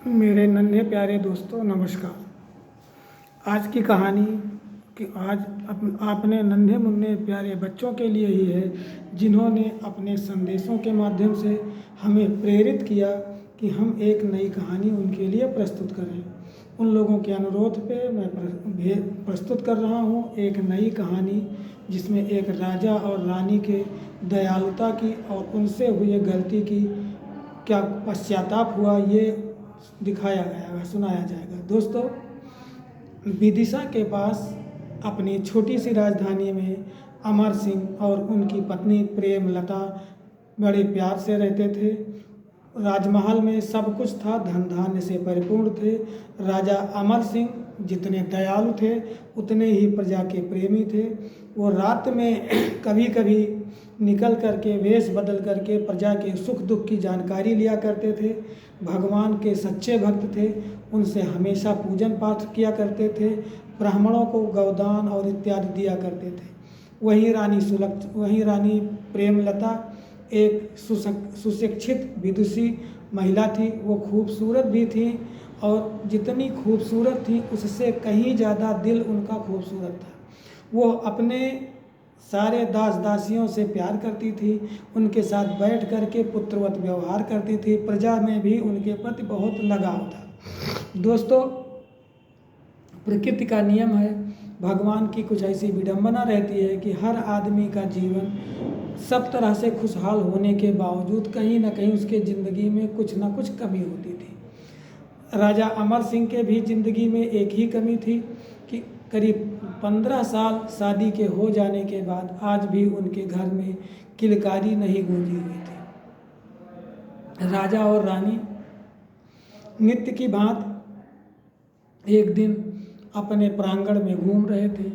मेरे नन्हे प्यारे दोस्तों नमस्कार। आज की कहानी कि आज आपने नन्हे मुन्ने प्यारे बच्चों के लिए ही है, जिन्होंने अपने संदेशों के माध्यम से हमें प्रेरित किया कि हम एक नई कहानी उनके लिए प्रस्तुत करें। उन लोगों के अनुरोध पे मैं प्रस्तुत कर रहा हूँ एक नई कहानी, जिसमें एक राजा और रानी के दयालुता की और उनसे हुई गलती की क्या पश्चाताप हुआ, ये दिखाया गया, सुनाया जाएगा। दोस्तों, विदिशा के पास अपनी छोटी सी राजधानी में अमर सिंह और उनकी पत्नी प्रेमलता बड़े प्यार से रहते थे। राजमहल में सब कुछ था, धन धान्य से परिपूर्ण थे। राजा अमर सिंह जितने दयालु थे उतने ही प्रजा के प्रेमी थे। वो रात में कभी कभी निकल करके वेश बदल करके प्रजा के सुख दुख की जानकारी लिया करते थे। भगवान के सच्चे भक्त थे, उनसे हमेशा पूजन पाठ किया करते थे। ब्राह्मणों को गौदान और इत्यादि दिया करते थे। वहीं रानी प्रेमलता एक सुशिक्षित विदुषी महिला थी। वो खूबसूरत भी थी, और जितनी खूबसूरत थी उससे कहीं ज़्यादा दिल उनका खूबसूरत था। वो अपने सारे दास दासियों से प्यार करती थी, उनके साथ बैठ कर के पुत्रवत व्यवहार करती थी। प्रजा में भी उनके प्रति बहुत लगाव था। दोस्तों, प्रकृति का नियम है, भगवान की कुछ ऐसी विडंबना रहती है कि हर आदमी का जीवन सब तरह से खुशहाल होने के बावजूद कहीं ना कहीं उसके ज़िंदगी में कुछ ना कुछ कमी होती थी। राजा अमर सिंह के भी ज़िंदगी में एक ही कमी थी कि करीब 15 साल शादी के हो जाने के बाद आज भी उनके घर में किलकारी नहीं गूंजी हुई थी। राजा और रानी नित्य की भांति एक दिन अपने प्रांगण में घूम रहे थे।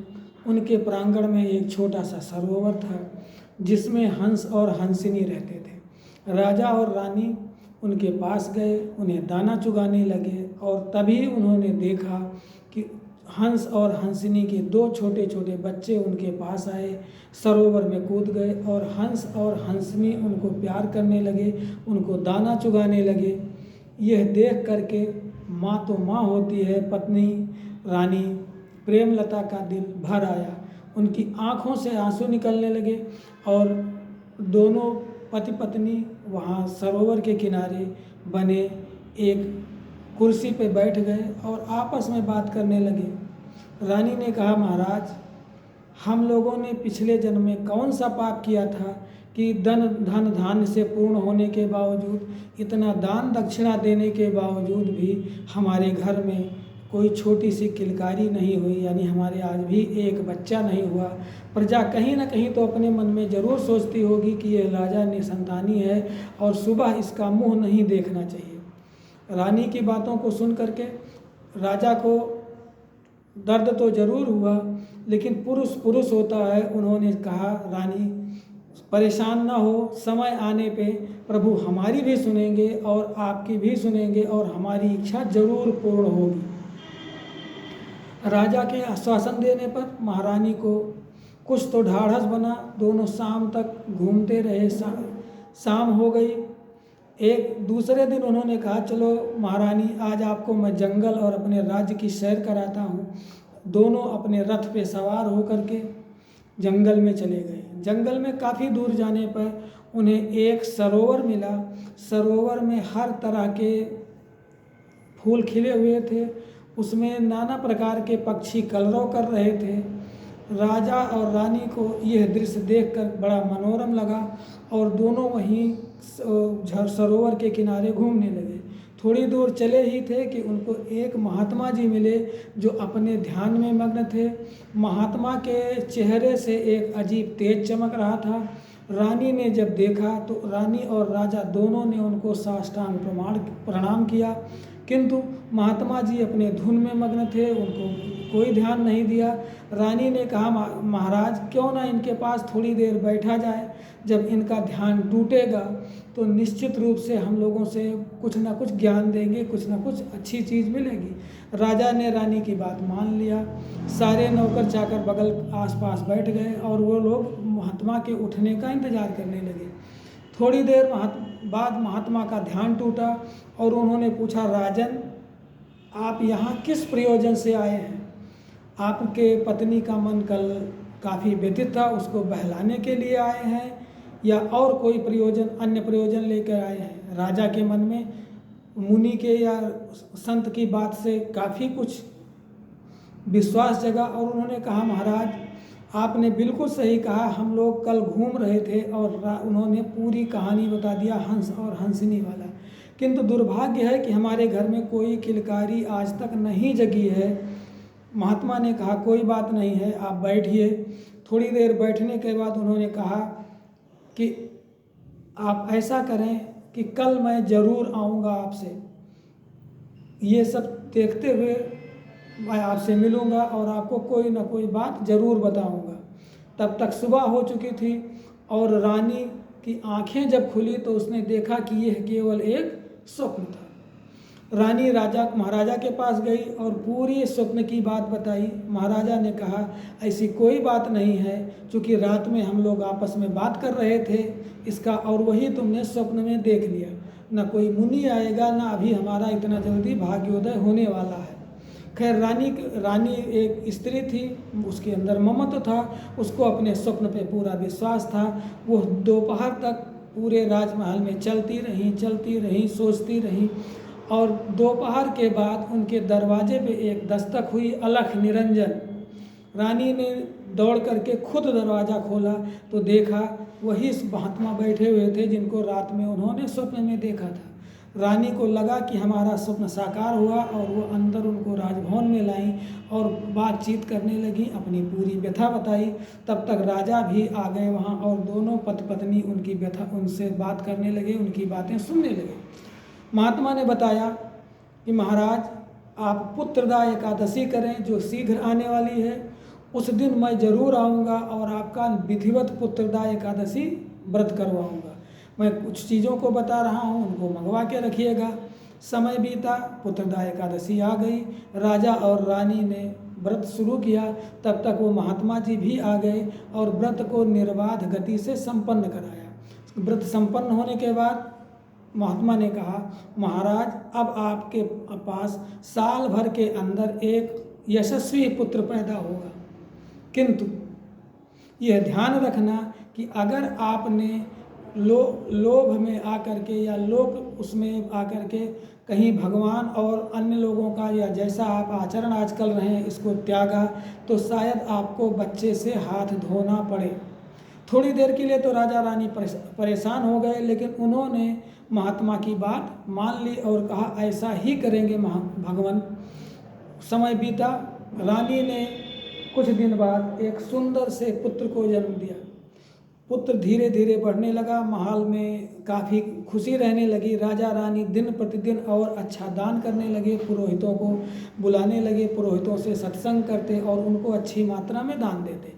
उनके प्रांगण में एक छोटा सा सरोवर था, जिसमें हंस और हंसिनी रहते थे। राजा और रानी उनके पास गए, उन्हें दाना चुगाने लगे, और तभी उन्होंने देखा कि हंस और हंसिनी के 2 छोटे छोटे बच्चे उनके पास आए, सरोवर में कूद गए, और हंस और हंसिनी उनको प्यार करने लगे, उनको दाना चुगाने लगे। यह देख करके माँ तो माँ होती है, पत्नी रानी प्रेमलता का दिल भर आया। उनकी आँखों से आंसू निकलने लगे, और दोनों पति पत्नी वहाँ सरोवर के किनारे बने एक कुर्सी पे बैठ गए और आपस में बात करने लगे। रानी ने कहा, महाराज, हम लोगों ने पिछले जन्म में कौन सा पाप किया था कि धन धान्य से पूर्ण होने के बावजूद, इतना दान दक्षिणा देने के बावजूद भी हमारे घर में कोई छोटी सी किलकारी नहीं हुई, यानी हमारे आज भी एक बच्चा नहीं हुआ। प्रजा कहीं ना कहीं तो अपने मन में ज़रूर सोचती होगी कि यह राजा निसंतानी है और सुबह इसका मुंह नहीं देखना चाहिए। रानी की बातों को सुन करके राजा को दर्द तो ज़रूर हुआ, लेकिन पुरुष होता है। उन्होंने कहा, रानी परेशान ना हो, समय आने पे प्रभु हमारी भी सुनेंगे और आपकी भी सुनेंगे, और हमारी इच्छा ज़रूर पूर्ण होगी। राजा के आश्वासन देने पर महारानी को कुछ तो ढाढ़स बना। दोनों शाम तक घूमते रहे। शाम हो गई। एक दूसरे दिन उन्होंने कहा, चलो महारानी, आज आपको मैं जंगल और अपने राज्य की सैर कराता हूँ। दोनों अपने रथ पे सवार होकर के जंगल में चले गए। जंगल में काफ़ी दूर जाने पर उन्हें एक सरोवर मिला। सरोवर में हर तरह के फूल खिले हुए थे, उसमें नाना प्रकार के पक्षी कलरव कर रहे थे। राजा और रानी को यह दृश्य देखकर बड़ा मनोरम लगा, और दोनों वहीं सरोवर के किनारे घूमने लगे। थोड़ी दूर चले ही थे कि उनको एक महात्मा जी मिले, जो अपने ध्यान में मग्न थे। महात्मा के चेहरे से एक अजीब तेज चमक रहा था। रानी ने जब देखा तो रानी और राजा दोनों ने उनको साष्टांग प्रणाम किया, किंतु महात्मा जी अपने धुन में मग्न थे, उनको कोई ध्यान नहीं दिया। रानी ने कहा, महाराज, क्यों ना इनके पास थोड़ी देर बैठा जाए। जब इनका ध्यान टूटेगा तो निश्चित रूप से हम लोगों से कुछ ना कुछ ज्ञान देंगे, कुछ ना कुछ अच्छी चीज़ मिलेगी। राजा ने रानी की बात मान लिया। सारे नौकर चाकर बगल आसपास बैठ गए, और वो लोग महात्मा के उठने का इंतज़ार करने लगे। थोड़ी देर बाद महात्मा का ध्यान टूटा और उन्होंने पूछा, राजन, आप यहाँ किस प्रयोजन से आए हैं? आपके पत्नी का मन कल काफ़ी व्यथित था, उसको बहलाने के लिए आए हैं या और कोई प्रयोजन, अन्य प्रयोजन लेकर आए हैं? राजा के मन में मुनि के या संत की बात से काफ़ी कुछ विश्वास जगा और उन्होंने कहा, महाराज, आपने बिल्कुल सही कहा, हम लोग कल घूम रहे थे और उन्होंने पूरी कहानी बता दिया, हंस और हंसनी वाला। किंतु दुर्भाग्य है कि हमारे घर में कोई किलकारी आज तक नहीं जगी है। महात्मा ने कहा, कोई बात नहीं है, आप बैठिए। थोड़ी देर बैठने के बाद उन्होंने कहा कि आप ऐसा करें कि कल मैं ज़रूर आऊँगा आपसे, ये सब देखते हुए मैं आपसे मिलूँगा और आपको कोई ना कोई बात ज़रूर बताऊँगा। तब तक सुबह हो चुकी थी और रानी की आंखें जब खुली तो उसने देखा कि यह केवल एक स्वप्न था। रानी महाराजा के पास गई और पूरी स्वप्न की बात बताई। महाराजा ने कहा, ऐसी कोई बात नहीं है, क्योंकि रात में हम लोग आपस में बात कर रहे थे इसका, और वही तुमने स्वप्न में देख लिया। न कोई मुनि आएगा, न अभी हमारा इतना जल्दी भाग्योदय होने वाला है। खैर, रानी एक स्त्री थी, उसके अंदर ममत्व था, उसको अपने स्वप्न पे पूरा विश्वास था। वो दोपहर तक पूरे राजमहल में चलती रही, सोचती रही और दोपहर के बाद उनके दरवाजे पे एक दस्तक हुई, अलख निरंजन। रानी ने दौड़ करके खुद दरवाज़ा खोला तो देखा वही महात्मा बैठे हुए थे जिनको रात में उन्होंने स्वप्न में देखा था। रानी को लगा कि हमारा स्वप्न साकार हुआ और वो अंदर उनको राजभवन में लाई और बातचीत करने लगी, अपनी पूरी व्यथा बताई। तब तक राजा भी आ गए वहाँ और दोनों पति पत्नी उनकी व्यथा उनसे बात करने लगे, उनकी बातें सुनने लगे। महात्मा ने बताया कि महाराज, आप पुत्रदा एकादशी करें जो शीघ्र आने वाली है, उस दिन मैं ज़रूर आऊँगा और आपका विधिवत पुत्रदा एकादशी व्रत करवाऊँगा। मैं कुछ चीज़ों को बता रहा हूँ, उनको मंगवा के रखिएगा। समय बीता, पुत्रदा एकादशी आ गई। राजा और रानी ने व्रत शुरू किया। तब तक वो महात्मा जी भी आ गए और व्रत को निर्बाध गति से संपन्न कराया। व्रत संपन्न होने के बाद महात्मा ने कहा, महाराज, अब आपके पास साल भर के अंदर एक यशस्वी पुत्र पैदा होगा, किंतु यह ध्यान रखना कि अगर आपने लोभ में आकर के या लोभ उसमें आकर के कहीं भगवान और अन्य लोगों का या जैसा आप आचरण आज कर रहे हैं इसको त्यागा, तो शायद आपको बच्चे से हाथ धोना पड़े। थोड़ी देर के लिए तो राजा रानी परेशान हो गए, लेकिन उन्होंने महात्मा की बात मान ली और कहा, ऐसा ही करेंगे भगवान। समय बीता, रानी ने कुछ दिन बाद एक सुंदर से पुत्र को जन्म दिया। पुत्र धीरे धीरे बढ़ने लगा, महल में काफ़ी खुशी रहने लगी। राजा रानी दिन प्रतिदिन और अच्छा दान करने लगे, पुरोहितों को बुलाने लगे, पुरोहितों से सत्संग करते और उनको अच्छी मात्रा में दान देते।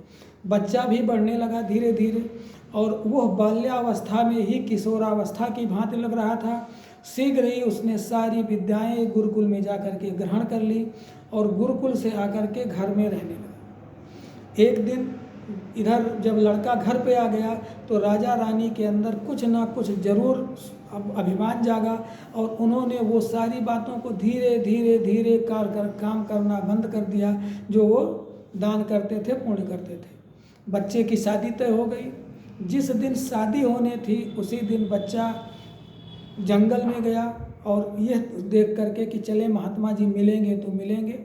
बच्चा भी बढ़ने लगा धीरे धीरे और वह बाल्यावस्था में ही किशोरावस्था की भांति लग रहा था। शीघ्र ही उसने सारी विद्याएं गुरुकुल में जाकर के ग्रहण कर ली और गुरुकुल से आकर के घर में रहने लगा। एक दिन इधर जब लड़का घर पे आ गया तो राजा रानी के अंदर कुछ ना कुछ जरूर अभिमान जागा और उन्होंने वो सारी बातों को धीरे धीरे धीरे काम करना बंद कर दिया जो वो दान करते थे, पुण्य करते थे। बच्चे की शादी तय हो गई। जिस दिन शादी होने थी उसी दिन बच्चा जंगल में गया और यह देख करके कि चले महात्मा जी मिलेंगे तो मिलेंगे।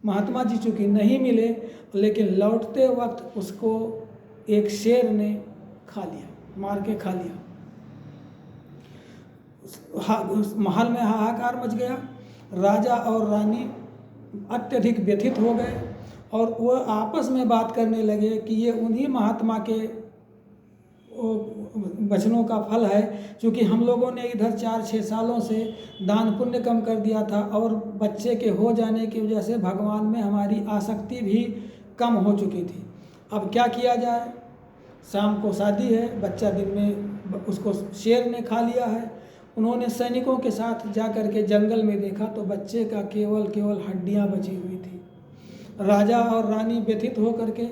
महात्मा जी चूँकि नहीं मिले, लेकिन लौटते वक्त उसको एक शेर ने खा लिया, मार के खा लिया। महल में हाहाकार मच गया। राजा और रानी अत्यधिक व्यथित हो गए और वो आपस में बात करने लगे कि ये उन्हीं महात्मा के वचनों का फल है, क्योंकि हम लोगों ने इधर 4-6 सालों से दान पुण्य कम कर दिया था और बच्चे के हो जाने की वजह से भगवान में हमारी आसक्ति भी कम हो चुकी थी। अब क्या किया जाए? शाम को शादी है, बच्चा दिन में उसको शेर ने खा लिया है। उन्होंने सैनिकों के साथ जा कर के जंगल में देखा तो बच्चे का केवल हड्डियां बची हुई थी। राजा और रानी व्यथित हो करके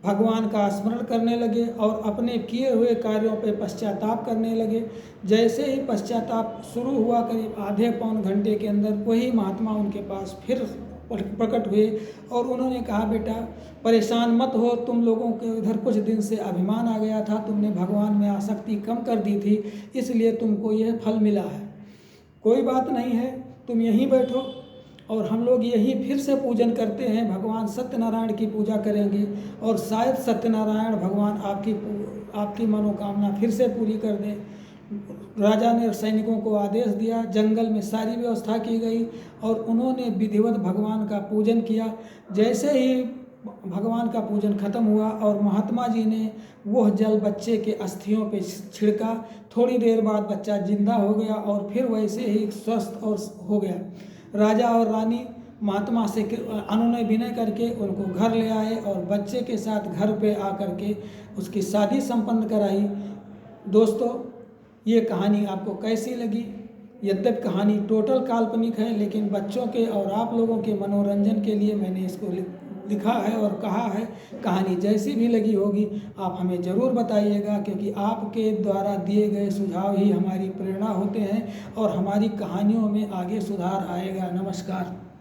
भगवान का स्मरण करने लगे और अपने किए हुए कार्यों पर पश्चाताप करने लगे। जैसे ही पश्चाताप शुरू हुआ, करीब आधे पौन घंटे के अंदर वही महात्मा उनके पास फिर प्रकट हुए और उन्होंने कहा, बेटा परेशान मत हो, तुम लोगों के इधर कुछ दिन से अभिमान आ गया था, तुमने भगवान में आसक्ति कम कर दी थी, इसलिए तुमको यह फल मिला है। कोई बात नहीं है, तुम यहीं बैठो और हम लोग यही फिर से पूजन करते हैं, भगवान सत्यनारायण की पूजा करेंगे और शायद सत्यनारायण भगवान आपकी मनोकामना फिर से पूरी कर दें। राजा ने सैनिकों को आदेश दिया, जंगल में सारी व्यवस्था की गई और उन्होंने विधिवत भगवान का पूजन किया। जैसे ही भगवान का पूजन खत्म हुआ और महात्मा जी ने वह जल बच्चे के अस्थियों पे छिड़का, थोड़ी देर बाद बच्चा जिंदा हो गया और फिर वैसे ही स्वस्थ और हो गया। राजा और रानी महात्मा से अनुनय विनय करके उनको घर ले आए और बच्चे के साथ घर पे आकर के उसकी शादी संपन्न कराई। दोस्तों, ये कहानी आपको कैसी लगी? यद्यपि कहानी टोटल काल्पनिक है, लेकिन बच्चों के और आप लोगों के मनोरंजन के लिए मैंने इसको लिखा है और कहा है। कहानी जैसी भी लगी होगी आप हमें ज़रूर बताइएगा, क्योंकि आपके द्वारा दिए गए सुझाव ही हमारी प्रेरणा होते हैं और हमारी कहानियों में आगे सुधार आएगा। नमस्कार।